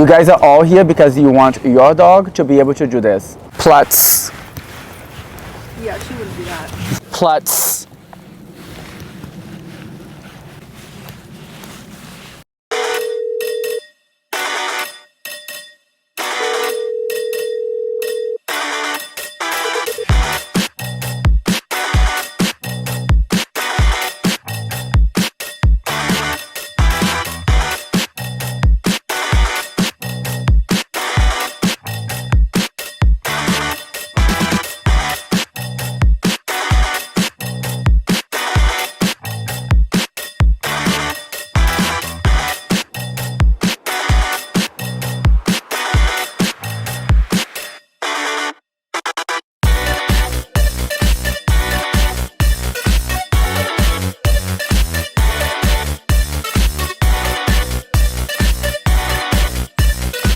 You guys are all here because you want your dog to be able to do this. Plutz. Yeah, she wouldn't do that. Plutz.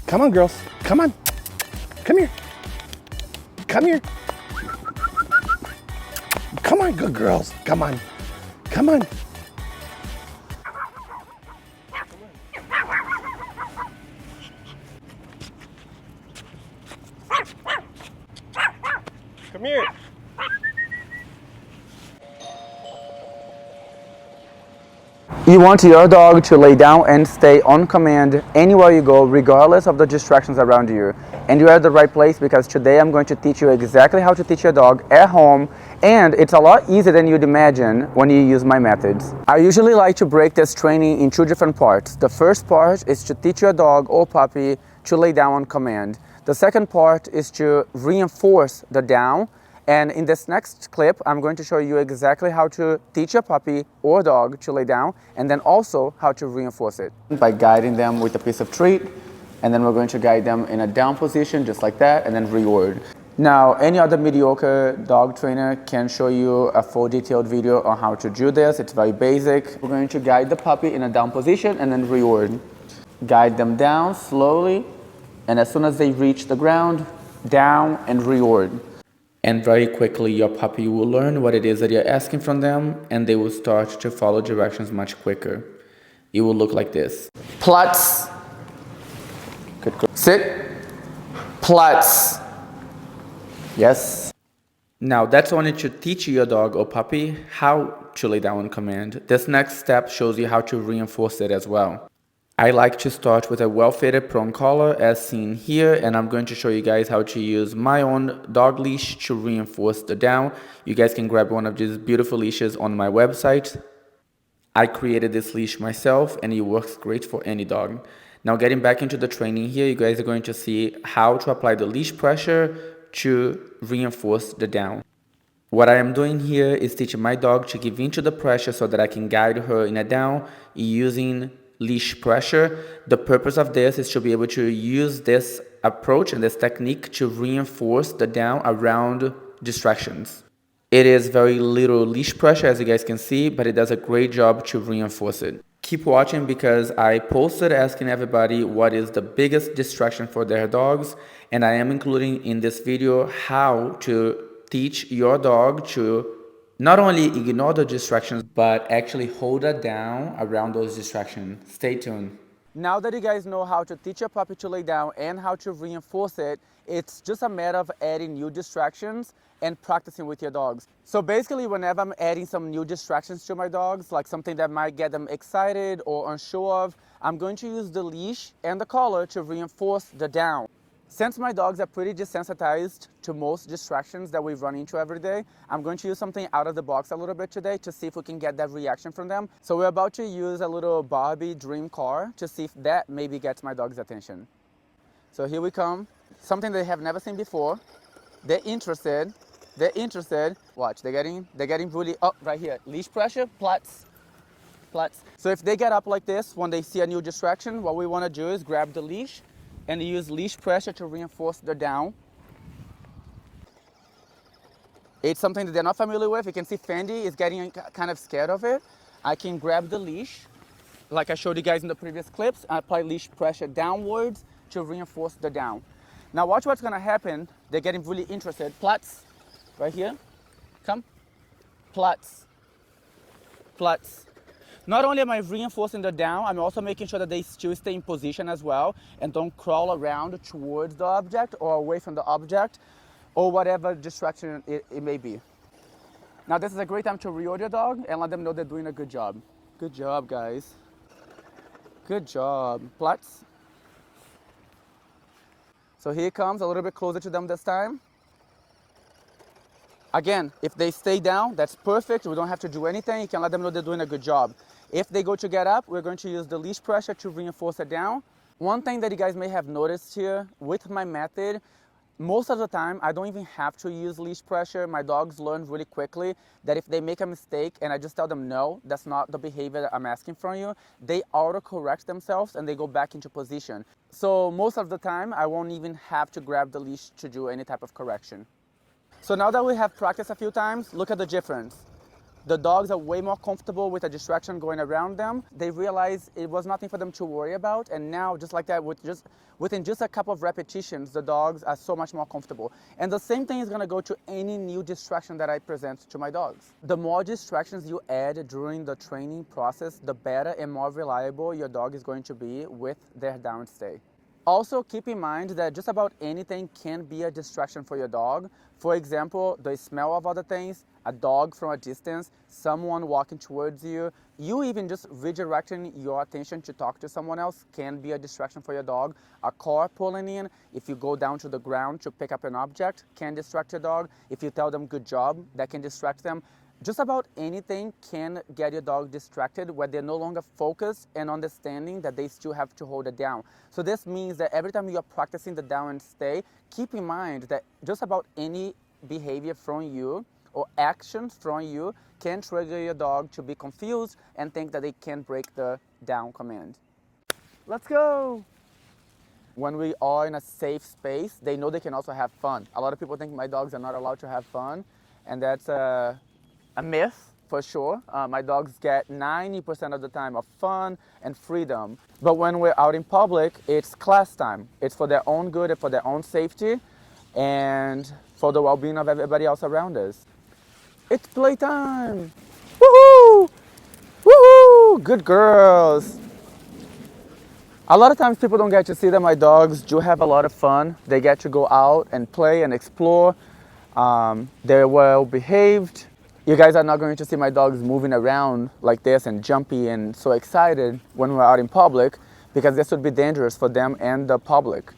Come on, girls. Come on. Come here. Come here. Come on, good girls. Come on. Come on. Come here. You want your dog to lay down and stay on command anywhere you go, regardless of the distractions around you. And you're at the right place because today I'm going to teach you exactly how to teach your dog at home, and it's a lot easier than you'd imagine when you use my methods. I usually like to break this training in two different parts. The first part is to teach your dog or puppy to lay down on command. The second part is to reinforce the down. And in this next clip, I'm going to show you exactly how to teach a puppy or dog to lay down, and then also how to reinforce it. By guiding them with a piece of treat, and then we're going to guide them in a down position, just like that, and then reward. Now, any other mediocre dog trainer can show you a full detailed video on how to do this. It's very basic. We're going to guide the puppy in a down position and then reward. Guide them down slowly, and as soon as they reach the ground, down and reward. And very quickly, your puppy will learn what it is that you're asking from them, and they will start to follow directions much quicker. It will look like this. Plutz. Good. Sit. Plutz. Yes. Now that's only to teach your dog or puppy how to lay down on command. This next step shows you how to reinforce it as well. I like to start with a well-fitted prong collar as seen here, and I'm going to show you guys how to use my own dog leash to reinforce the down. You guys can grab one of these beautiful leashes on my website. I created this leash myself and it works great for any dog. Now getting back into the training here, you guys are going to see how to apply the leash pressure to reinforce the down. What I am doing here is teaching my dog to give into the pressure so that I can guide her in a down using leash pressure. The purpose of this is to be able to use this approach and this technique to reinforce the down around distractions. It is very little leash pressure, as you guys can see, but it does a great job to reinforce it. Keep watching because I posted asking everybody what is the biggest distraction for their dogs, and I am including in this video how to teach your dog to not only ignore the distractions, but actually hold it down around those distractions. Stay tuned. Now that you guys know how to teach your puppy to lay down and how to reinforce it, it's just a matter of adding new distractions and practicing with your dogs. So basically, whenever I'm adding some new distractions to my dogs, like something that might get them excited or unsure of, I'm going to use the leash and the collar to reinforce the down. Since my dogs are pretty desensitized to most distractions that we run into every day, I'm going to use something out of the box a little bit today to see if we can get that reaction from them. So we're about to use a little Barbie dream car to see if that maybe gets my dog's attention. So here we come. Something they have never seen before. They're interested. They're interested. Watch, they're getting really, oh, right here. Leash pressure, plutz, plutz. So if they get up like this when they see a new distraction, what we want to do is grab the leash and use leash pressure to reinforce the down. It's something that they're not familiar with. You can see Fendi is getting kind of scared of it. I can grab the leash, like I showed you guys in the previous clips, and apply leash pressure downwards to reinforce the down. Now watch what's gonna happen. They're getting really interested. Plutz, right here, come. Plutz, plutz. Not only am I reinforcing the down, I'm also making sure that they still stay in position as well and don't crawl around towards the object or away from the object or whatever distraction it may be. Now this is a great time to reward your dog and let them know they're doing a good job. Good job, guys. Good job. Platz. So here it comes, a little bit closer to them this time. Again, if they stay down, that's perfect. We don't have to do anything. You can let them know they're doing a good job. If they go to get up, we're going to use the leash pressure to reinforce it down. One thing that you guys may have noticed here with my method, most of the time, I don't even have to use leash pressure. My dogs learn really quickly that if they make a mistake and I just tell them, no, that's not the behavior that I'm asking from you, they auto-correct themselves and they go back into position. So most of the time, I won't even have to grab the leash to do any type of correction. So now that we have practiced a few times, look at the difference. The dogs are way more comfortable with a distraction going around them. They realize it was nothing for them to worry about, and now just like that, within just a couple of repetitions, the dogs are so much more comfortable. And the same thing is going to go to any new distraction that I present to my dogs. The more distractions you add during the training process, the better and more reliable your dog is going to be with their downstay. Also, keep in mind that just about anything can be a distraction for your dog. For example, the smell of other things, a dog from a distance, someone walking towards you, you even just redirecting your attention to talk to someone else can be a distraction for your dog. A car pulling in, if you go down to the ground to pick up an object, can distract your dog. If you tell them good job, that can distract them. Just about anything can get your dog distracted where they're no longer focused and understanding that they still have to hold it down. So this means that every time you're practicing the down and stay, keep in mind that just about any behavior from you or actions from you can trigger your dog to be confused and think that they can break the down command. Let's go! When we are in a safe space, they know they can also have fun. A lot of people think my dogs are not allowed to have fun, and that's a myth for sure. My dogs get 90% of the time of fun and freedom. But when we're out in public, it's class time. It's for their own good and for their own safety and for the well-being of everybody else around us. It's playtime! Woohoo! Woohoo! Good girls! A lot of times people don't get to see that my dogs do have a lot of fun. They get to go out and play and explore. They're well behaved. You guys are not going to see my dogs moving around like this and jumpy and so excited when we're out in public because this would be dangerous for them and the public.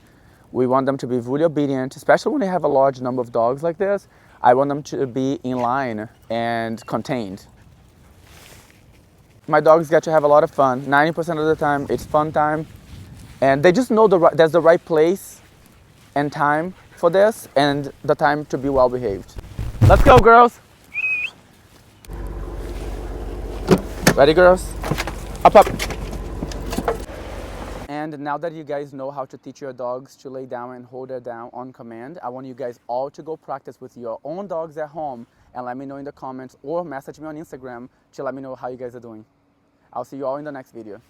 We want them to be really obedient, especially when they have a large number of dogs like this. I want them to be in line and contained. My dogs get to have a lot of fun. 90% of the time, it's fun time. And they just know there's the right place and time for this and the time to be well behaved. Let's go, girls. Ready, girls? Up, up. And now that you guys know how to teach your dogs to lay down and hold it down on command, I want you guys all to go practice with your own dogs at home and let me know in the comments or message me on Instagram to let me know how you guys are doing. I'll see you all in the next video.